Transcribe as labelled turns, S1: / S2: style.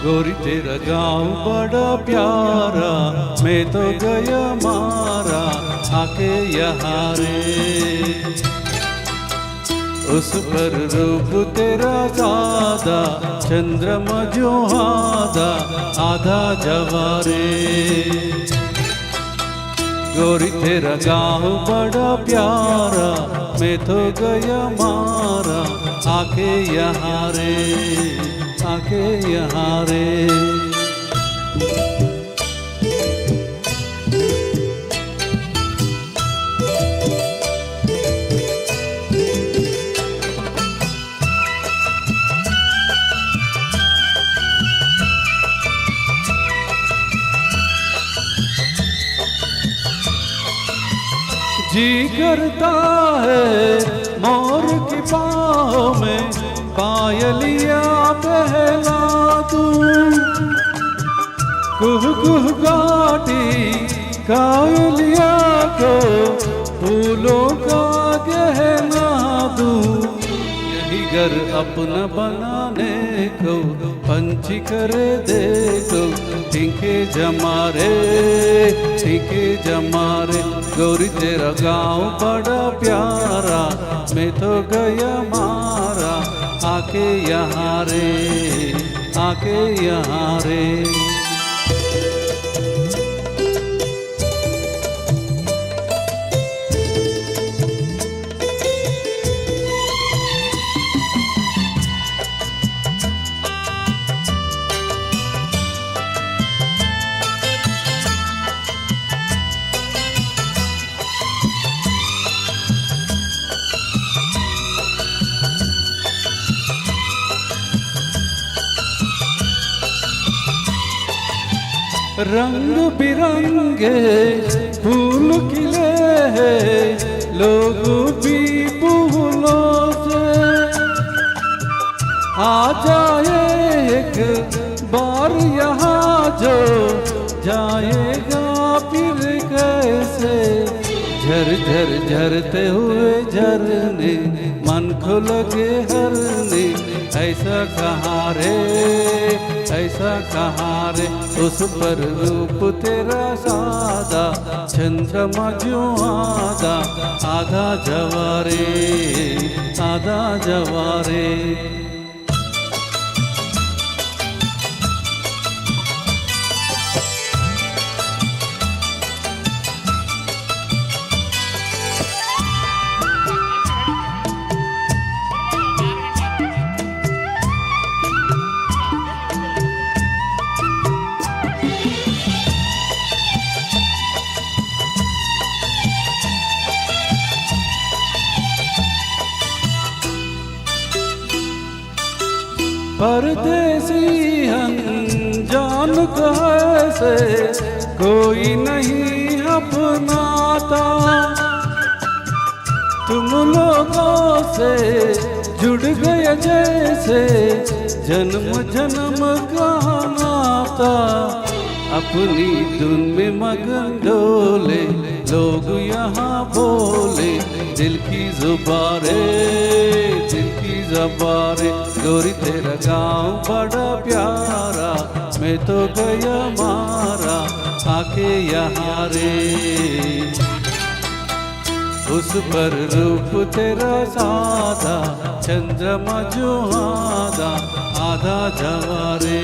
S1: गोरी तेरा गाँव बड़ा प्यारा, मैं तो गया मारा आके यहाँ रे। उस पर रूप तेरा सादा, चंद्रमा जो आधा जवारे। गोरी तेरा गाँव बड़ा प्यारा, मैं तो गया मारा आके यहाँ रे, आके यहाँ रे। जी करता है मोर की बाहों में पायलिया पहला दूं, कुह कुह गाटी कायलिया को फूलों का गहना दूं। यही घर अपना बनाने को पंछी करे देखो, टिंके जमारे टिंके जमारे। गोरी तेरा गाँव बड़ा प्यारा, मैं तो गया मारा आके यहाँ रे, आके यहाँ रे। रंग बिरंगे फूल खिले हैं, लोग भी फूलों से आ जाए एक बार यहाँ जो जाएगा फिर कैसे। झर झर झरते हुए झरने मन को लगे हरने, ऐसा कहाँ रे, ऐसा कहाँ रे। उस पर रूप तेरा सादा, चंद्रमा जो आधा जवारे, आधा जवारे। परदेसी अनजान कैसे कोई नहीं अपनाता, तुम लोगों से जुड़ गए जैसे जन्म जन्म का नाता। अपनी धुन में मगन डोले लोग यहाँ बोले, दिल की जुबारे, दिल की जुबारे। गोरी तेरा गाँव बड़ा प्यारा, मैं तो गया मारा आके यहाँ रे। उस पर रूप तेरा सादा, चंद्रमा जो आधा जवारे।